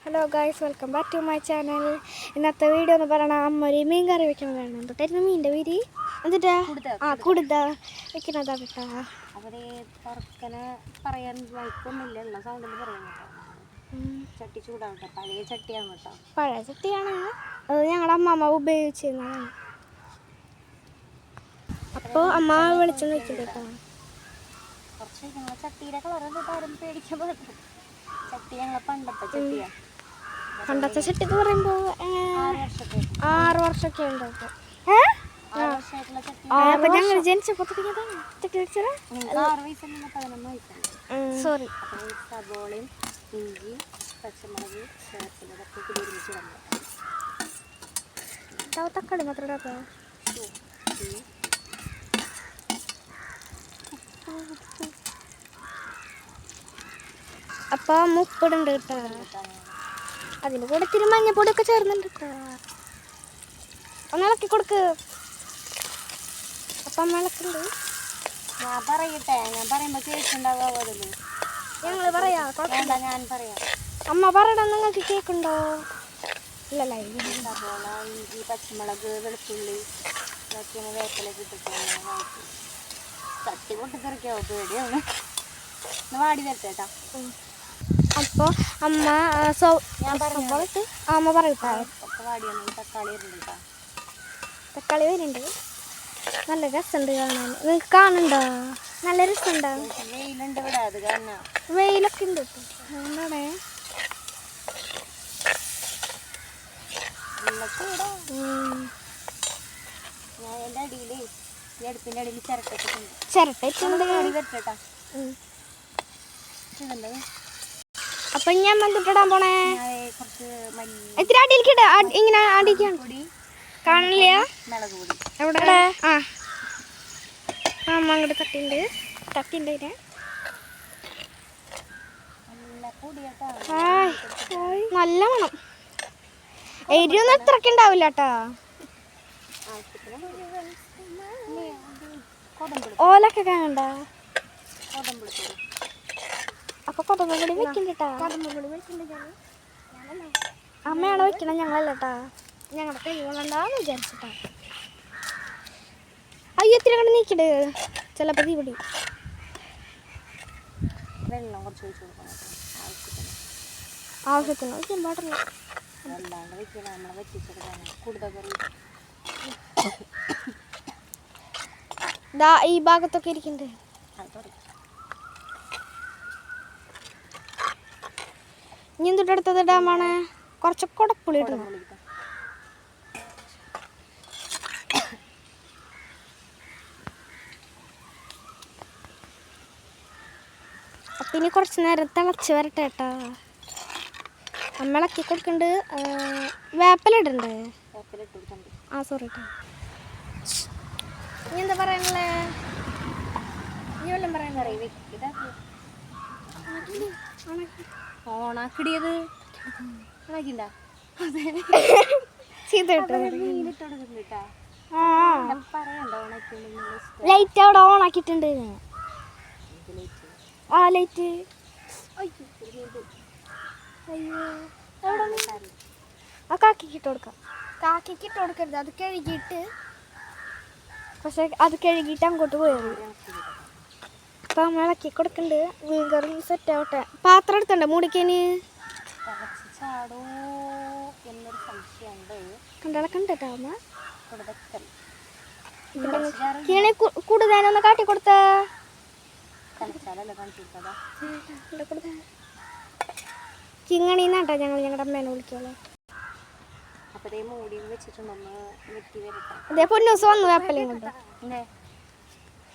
Hello guys, welcome back to my channel. ഇന്നത്തെ video എന്ന് പറയണത് അമ്മ ഒരു മീൻ കറി വെക്കണതാണ്. എന്തൊട്ടായിരുന്നു മീനിൻ്റെ പേര്? എന്നിട്ടാ കുടുത വെക്കണതാ കേട്ടാ. അവരെ പറക്കനെ പറയാൻ വായിക്കൊന്നുമില്ല, സൗണ്ടിൽ പറയുന്നത്. ചട്ടി ചൂടാവട്ടെ. പഴയ ചട്ടിയാണ് കേട്ടോ. പഴയ ചട്ടിയാണ്, അത് ഞങ്ങളുടെ അമ്മമ്മ ഉപയോഗിച്ചിരുന്നതാണ്. അപ്പോൾ അമ്മ വെളിച്ചെണ്ണ വെച്ചിട്ടോ. കുറച്ച് ഞങ്ങളെ ചട്ടിയുടെ കളറൊക്കെ ആരും പേടിക്കാൻ പറ്റും. ചട്ടി ഞങ്ങളെ പണ്ടത്തെ ചട്ടിയാണ്. പണ്ടത്തെ ചട്ടി എന്ന് പറയുമ്പോൾ 6 വർഷമൊക്കെ ഉണ്ടാവും. അപ്പൊ ഞങ്ങൾ ജനിച്ചപ്പോൾ ചട്ടി വെച്ചത് സോറി. സബോളയും ഇഞ്ചി പച്ചമുളക് ചേർക്കുന്നതൊക്കെ കൂടി ഒരുമിച്ച് തക്കാളി മാത്രം ഇടാം. അപ്പൊ മുപ്പിടുണ്ട് കേട്ടോ. അതിന് കൂടെ ഇത്തിരി മഞ്ഞപ്പൊടിയൊക്കെ ചേർന്നുണ്ട് കേട്ടോ. ഒന്ന് ഇളക്കി കൊടുക്ക്. അപ്പം അമ്മ ഇളക്കുണ്ട്. ഞാൻ പറയട്ടെ, ഞാൻ പറയുമ്പോ കേൾക്കുണ്ടാവുമല്ലോ. ഞങ്ങള് പറയാ, ഞാൻ പറയാം. അമ്മ പറയണം, നിങ്ങൾക്ക് കേൾക്കുണ്ടോ? ഇല്ലല്ല. സബോള ഇഞ്ചി പച്ചമുളക് വെളുത്തുള്ളി ഇതൊക്കെയാണ് വേപ്പിലൊക്കെ ഇട്ടിട്ട് ചട്ടി പൊട്ടിത്തെറിക്കാവോ, പേടിയാണ്. വാടി വരട്ടെ കേട്ടോ. അപ്പോൾ അമ്മ ഞാൻ പറഞ്ഞിട്ട് അമ്മ പറയട്ടാ. വാടിയാണ്. തക്കാളി വരുന്നുണ്ട് കേട്ടോ. തക്കാളി വരുന്നുണ്ട്. നല്ല രസമുണ്ട് കാണാൻ. നിങ്ങൾക്ക് കാണുന്നുണ്ടോ? നല്ല രസമുണ്ടോ? വെയിലുണ്ട് ഇവിടെ, അത് കാരണം. വെയിലൊക്കെ ഉണ്ട് എന്താണ് ഞാൻ എൻ്റെ അടിയിൽ ഈ അടുപ്പിൻ്റെ അടിയിൽ ചിരട്ടൊക്കെട്ടുണ്ട്. ചിരട്ട വാടി വരട്ടെട്ടാ. അപ്പൊ ഞാൻ വന്നിട്ടിടാൻ പോണേ. കുറച്ച് എത്ര അടിയിലേക്കിട? ഇങ്ങനെ അടിക്കാണ് കാണില്ല. മുളക് പൊടി എവിടെ? ആ അമ്മ അങ്ങോട്ട് തട്ടിണ്ട് ഇതിനെ. നല്ല മണം. എരിയൊന്നും എത്രക്ക് ഉണ്ടാവില്ല കേട്ടോ. ഓലൊക്കെ കാണണ്ട. അപ്പൊ കൊതമ്പൊടി വെക്കണ്ടട്ടാ. അമ്മയാണ് വെക്കണം, ഞങ്ങളല്ല കേട്ടാ. ഞങ്ങളുടെ കഴിവുണ്ടാന്ന് വിചാരിച്ചിട്ടാ. അയ്യോ, ഇത്തിരി കണ്ട് നീക്കിട്, ചിലപ്പോൾ തീപിടി. വെള്ളം കുറച്ച് ഒഴിച്ച് കൊടുക്കണം. ആവശ്യത്തിന് വയ്ക്കാൻ പാടില്ല. അല്ലാണ്ട് വെക്കില്ല, നമ്മളെ വെച്ചിട്ടെടുക്കാണ് കൂടുതൽ കറി. ഈ ഭാഗത്തൊക്കെ ഇരിക്കണ്ടേ. ഇനി തൊട്ടടുത്തത് ഡാമാണ്. കുറച്ച് കുടപ്പുളി ഇടണം. അപ്പം ഇനി കുറച്ച് നേരം തിളച്ച് വരട്ടെ കേട്ടോ. അമ്മ ഇളക്കി കൊടുക്കണ്ട്. വേപ്പിലിടണ്ട്. ആ സോറി കേട്ടോ. ഇനി എന്താ പറയാനുള്ളേ? ഇനി വല്ലതും പറയാൻ ഓണാക്കിടിയത് ലൈറ്റ് അവിടെ ഓണാക്കിയിട്ടുണ്ട്. ആ ലൈറ്റ് ആ കാക്കിക്കിട്ട് കൊടുക്കാം. കാക്കിക്കിട്ട് കൊടുക്കരുത്, അത് കഴുകിയിട്ട്. പക്ഷെ അത് കഴുകിയിട്ട് അങ്ങോട്ട് പോയത്. അപ്പം അമ്മ ഇളക്കി കൊടുക്കണ്ട്. മീൻ കറി സെറ്റ് ആവട്ടെ. പാത്രം എടുത്തണ്ടേ മൂടിക്കന്? കണ്ടിളക്കണ്ട കേട്ടോ അമ്മ. കീണി കൂടുതലൊന്ന് കാട്ടി കൊടുത്ത കിങ്ങണിന്നാട്ടോ ഞങ്ങൾ ഞങ്ങളുടെ അമ്മേനെ വിളിക്കുള്ളൂ. അതേ പൊന്നൂസ് വന്നു വേപ്പലയും കൊണ്ട്.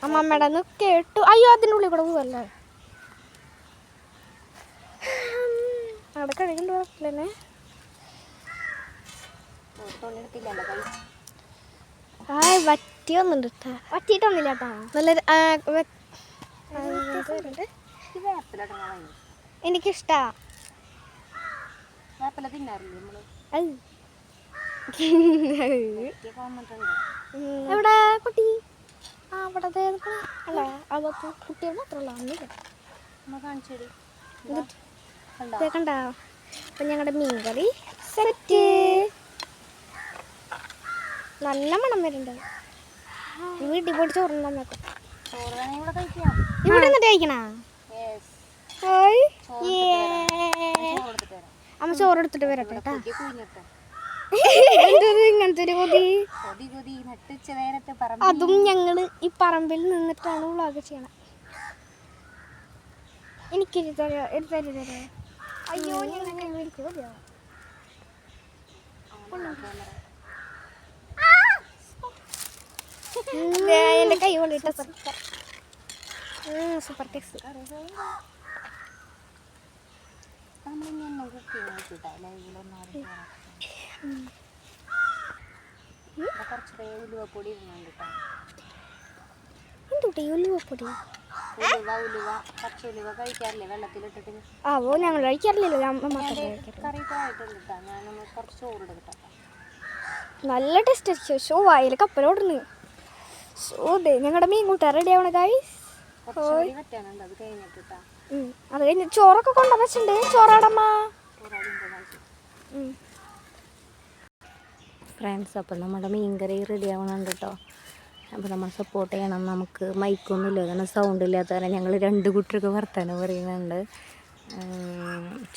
അമ്മമ്മയുടെ ഒന്ന് കേട്ടു. അയ്യോ, അതിൻ്റെ ഉള്ളിൽ കൂടെ പോവല്ലേ. അവിടെ കഴുകണ്ട് വേപ്പലന്നെ. വറ്റി വന്നിട്ടുണ്ട് കേട്ടോ. വറ്റിയിട്ടൊന്നുമില്ല കേട്ടോ. നല്ല എനിക്കിഷ്ടാ. എവിടെ കുട്ടി? ആ അവിടെ അല്ല, അവർക്ക് കുട്ടികൾ മാത്രമല്ല. കണ്ട അപ്പം ഞങ്ങളുടെ മീൻകറി സെറ്റ്. നല്ല മണം വരുന്നുണ്ട്. വീട്ടിൽ പോയിട്ട് ചോറുണ്ടാൻ നോക്കാം. ഇവിടെ നിന്നിട്ട് കഴിക്കണ അമ്മ ചോറ് എടുത്തിട്ട് വരട്ടെ കേട്ടാ. ഇങ്ങനത്തെ ഒരു കൊതി. അതും ഞങ്ങള് ഈ പറമ്പിൽ നിന്നിട്ടാണ് വ്ളോഗ് ചെയ്യണം. എനിക്ക് അയ്യോ ഞങ്ങൾ എൻ്റെ കൈ കൊണ്ടിട്ട സൂപ്പർ ടേസ്റ്റ്. എന്തുട്ടി ഉലുവപ്പൊടി? അവോ ഞങ്ങൾ കഴിക്കാറില്ലല്ലോ. നല്ല ടേസ്റ്റ്. ഷോ വായിൽ കപ്പലോടുന്നു. ഷോടെ ഞങ്ങളുടെ മീൻ കൂട്ടാൻ റെഡി ആവണ ഗൈസ്. അത് കഴിഞ്ഞ് ചോറൊക്കെ കൊണ്ടുവച്ചിട്ടുണ്ട്. ചോറാടമ്മ. ഫ്രണ്ട്സ്, അപ്പം നമ്മുടെ മീൻകറി റെഡി ആവണുണ്ട് കേട്ടോ. അപ്പോൾ നമ്മൾ സപ്പോർട്ട് ചെയ്യണം. നമുക്ക് മൈക്കൊന്നുമില്ല, കാരണം സൗണ്ട് ഇല്ലാത്ത കാരണം ഞങ്ങൾ 2 കൂട്ടർക്ക് വർത്താനം പറയുന്നുണ്ട്.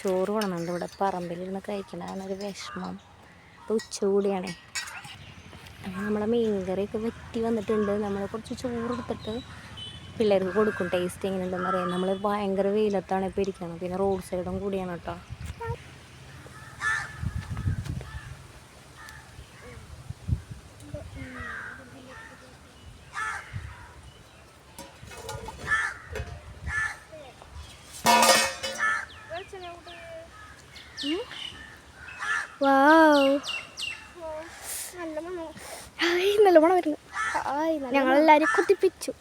ചോറ് വേണമെന്നുണ്ട്. ഇവിടെ പറമ്പിലിരുന്ന് കഴിക്കണതാണ് ഒരു വിഷമം. ഇപ്പോൾ ഉച്ചകൂടിയാണേ. നമ്മളെ മീൻകറിയൊക്കെ വറ്റി വന്നിട്ടുണ്ട്. നമ്മൾ കുറച്ച് ചോറ് എടുത്തിട്ട് പിള്ളേർക്ക് കൊടുക്കും. ടേസ്റ്റ് എങ്ങനെയുണ്ടെന്ന് അറിയാം. നമ്മൾ ഭയങ്കര വെയിലത്താണ് ഇപ്പോൾ ഇരിക്കുന്നത്. പിന്നെ റോഡ് സൈഡും കൂടിയാണ് കേട്ടോ. നല്ല മണം വരുന്നു. ഞങ്ങളെല്ലാരും കുത്തിപ്പിച്ചു.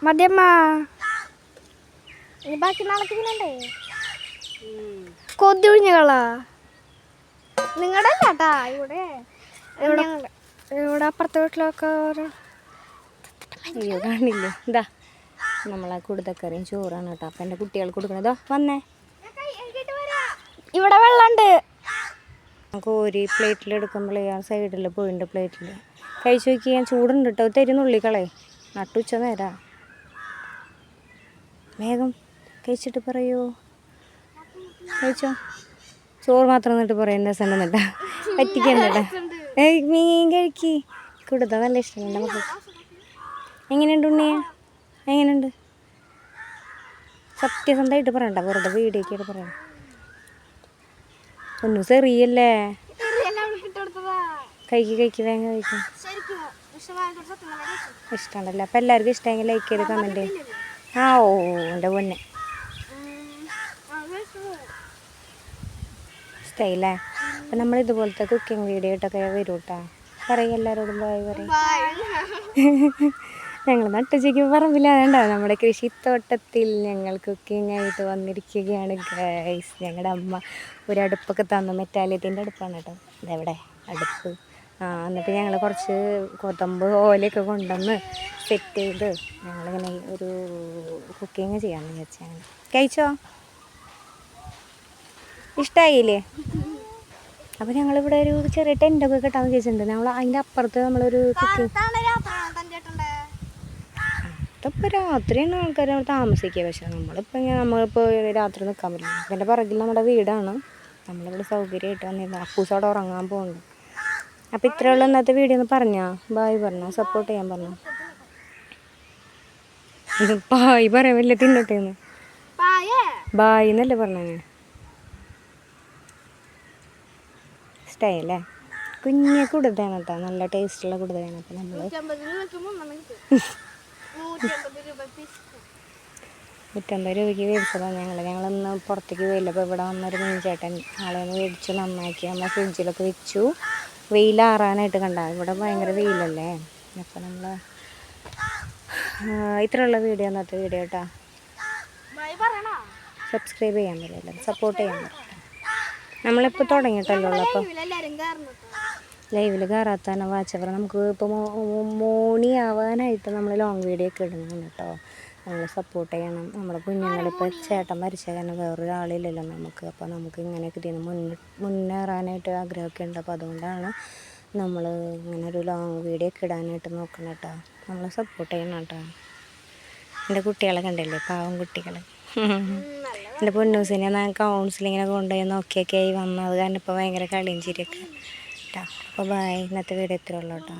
മതിയമ്മ, ഇനി ബാക്കി നാളേക്ക് തിന്നണ്ടേ? കൊതി ഒഴിഞ്ഞകളാ നിങ്ങളുടെ അല്ലാട്ടാ. ഇവിടെ അപ്പുറത്തെ വീട്ടിലൊക്കെ അയ്യോ കാണില്ലേ. ഇതാ നമ്മളെ കുടുതക്കറിയും ചോറാണ് കേട്ടോ. അപ്പം എൻ്റെ കുട്ടികൾ കൊടുക്കണതോ വന്നേ. ഇവിടെ വെള്ളമുണ്ട്. നമുക്ക് ഒരു പ്ലേറ്റിലെടുക്കുമ്പോൾ ആ സൈഡിൽ പോയിട്ടുണ്ട് പ്ലേറ്റിൽ കഴിച്ചു നോക്കി. ഞാൻ ചൂടുണ്ട് കേട്ടോ. തരുന്നുള്ളിക്കളേ നട്ടുച്ച നേരാ. വേഗം കഴിച്ചിട്ട് പറയൂ. കഴിച്ചോ. ചോറ് മാത്രം എന്നിട്ട് പറയാം രസം എന്നിട്ടാ പറ്റിക്കണ്ടട്ടാ. മീൻ കഴിക്കി. കൊടുത്താൽ നല്ല ഇഷ്ടമുണ്ട് നമുക്ക്. എങ്ങനെയുണ്ട് ഉണ്ണിയെ? എങ്ങനെയുണ്ട്? സത്യസന്ധമായിട്ട് പറയണ്ട, വെറുതെ വീഡിയോക്കായിട്ട് പറയണം. ഒന്നും ചെറിയല്ലേ. കഴിക്ക് വേഗം കഴിക്കും. ഇഷ്ടമുണ്ടല്ലോ. അപ്പം എല്ലാവർക്കും ഇഷ്ടമെങ്കിൽ ലൈക്ക് ചെയ്ത് കമൻറ്റ് ചെയ്യും. ഓ എൻ്റെ പൊന്നെ ഇഷ്ടമായില്ലേ. അപ്പം നമ്മൾ ഇതുപോലത്തെ കുക്കിംഗ് വീഡിയോ ആയിട്ടൊക്കെ വരും കേട്ടോ. പറയും എല്ലാവരോടും ബായ് പറയും. ഞങ്ങൾ നട്ടുച്ചയ്ക്ക് പറമ്പില്ലാതെ നമ്മുടെ കൃഷിത്തോട്ടത്തിൽ ഞങ്ങൾ കുക്കിംഗ് ആയിട്ട് വന്നിരിക്കുകയാണ് ഗൈസ്. ഞങ്ങളുടെ അമ്മ ഒരു അടുപ്പൊക്കെ തന്നു. മെറ്റാലിയത്തിൻ്റെ അടുപ്പാണ് കേട്ടോ. ഇതെവിടെ അടുപ്പ്? എന്നിട്ട് ഞങ്ങൾ കുറച്ച് കൊതമ്പ് ഓലയൊക്കെ കൊണ്ടുവന്ന് സെറ്റ് ചെയ്ത് ഞങ്ങളിങ്ങനെ ഒരു കുക്കിങ് ചെയ്യാമെന്ന് വിചാരിച്ചാണ്. കഴിച്ചോ? ഇഷ്ടമായില്ലേ? അപ്പോൾ ഞങ്ങളിവിടെ ഒരു ചെറിയ ടെൻ്റൊക്കെ കെട്ടാന്ന് വിചാരിച്ചിട്ടുണ്ട്. ഞങ്ങൾ അതിൻ്റെ അപ്പുറത്ത് നമ്മളൊരു കുക്കിംഗ്. അതിപ്പോൾ രാത്രിയാണ് ആൾക്കാർ അവിടെ താമസിക്കുക. പക്ഷേ നമ്മളിപ്പോൾ രാത്രി നിൽക്കാൻ പറ്റില്ല. അതിൻ്റെ പുറകിൽ നമ്മുടെ വീടാണ്. നമ്മളിവിടെ സൗകര്യമായിട്ട് വന്നിരുന്നു. അപ്പൂസ് അവിടെ ഉറങ്ങാൻ പോകുന്നുണ്ട്. അപ്പോൾ ഇത്രയുള്ള ഇന്നത്തെ വീഡിയോ ഒന്ന് പറഞ്ഞോ. ബായ് പറഞ്ഞോ. സപ്പോർട്ട് ചെയ്യാൻ പറഞ്ഞോ. ബായ് പറയാൻ വലിയ തിന്നട്ടേന്ന്. ബായ് എന്നല്ലേ പറഞ്ഞേ. ഇഷ്ടമായില്ലേ? കുഞ്ഞ കുടുതയാണ് കേട്ടോ. നല്ല ടേസ്റ്റുള്ള കുടുതയാണ്. അപ്പോൾ നമ്മൾ 150 രൂപയ്ക്ക് മേടിച്ചതാണ് ഞങ്ങളിന്ന് പുറത്തേക്ക് പോയില്ല. അപ്പോൾ ഇവിടെ വന്നൊരു മീൻ ചേട്ടൻ ആളെന്ന് മേടിച്ച് നന്നാക്കി നമ്മൾ ഫ്രിഡ്ജിലൊക്കെ വെച്ചു. വെയിലാറാനായിട്ട് കണ്ട. ഇവിടെ ഭയങ്കര വെയിലല്ലേ. അപ്പോൾ നമ്മൾ ഇത്രയുള്ള വീഡിയോ ഇന്നത്തെ വീഡിയോ കേട്ടോ. സബ്സ്ക്രൈബ് ചെയ്യാൻ പറ്റില്ല, സപ്പോർട്ട് ചെയ്യാൻ പറ്റില്ല. നമ്മളിപ്പോൾ തുടങ്ങിയിട്ടല്ലോ. അപ്പോൾ ലൈവിൽ കയറാത്താന വാച്ചവർ നമുക്ക് ഇപ്പോൾ മോണി ആവാനായിട്ട് നമ്മൾ ലോങ് വീഡിയോ ഒക്കെ ഇടുന്നുണ്ട് കേട്ടോ. നമ്മൾ സപ്പോർട്ട് ചെയ്യണം. നമ്മുടെ കുഞ്ഞുങ്ങളിപ്പോൾ ചേട്ടൻ മരിച്ച കാരണം വേറൊരാളില്ലല്ലോ നമുക്ക്. അപ്പോൾ നമുക്ക് ഇങ്ങനെയൊക്കെ ഇതിന് മുന്നേറാനായിട്ട് ആഗ്രഹമൊക്കെ ഉണ്ട്. അപ്പോൾ അതുകൊണ്ടാണ് നമ്മൾ ഇങ്ങനെ ഒരു ലോങ് വീഡിയോ ഒക്കെ ഇടാനായിട്ട് നോക്കണം കേട്ടോ. നമ്മൾ സപ്പോർട്ട് ചെയ്യണം കേട്ടോ. എൻ്റെ കുട്ടികളെ കണ്ടില്ലേ, പാവം കുട്ടികൾ. എൻ്റെ പൊന്നൂസിനെ ഞാൻ കൗൺസിലിങ്ങിനെ കൊണ്ടുപോയി നോക്കിയൊക്കെ ആയി വന്നത് കാരണം ഇപ്പോൾ ഭയങ്കര കളിയും ചിരിയൊക്കെ കേട്ടോ. അപ്പോൾ ബൈ, ഇന്നത്തെ വീഡിയോ ഇത്രയേ ഉള്ളൂ കേട്ടോ.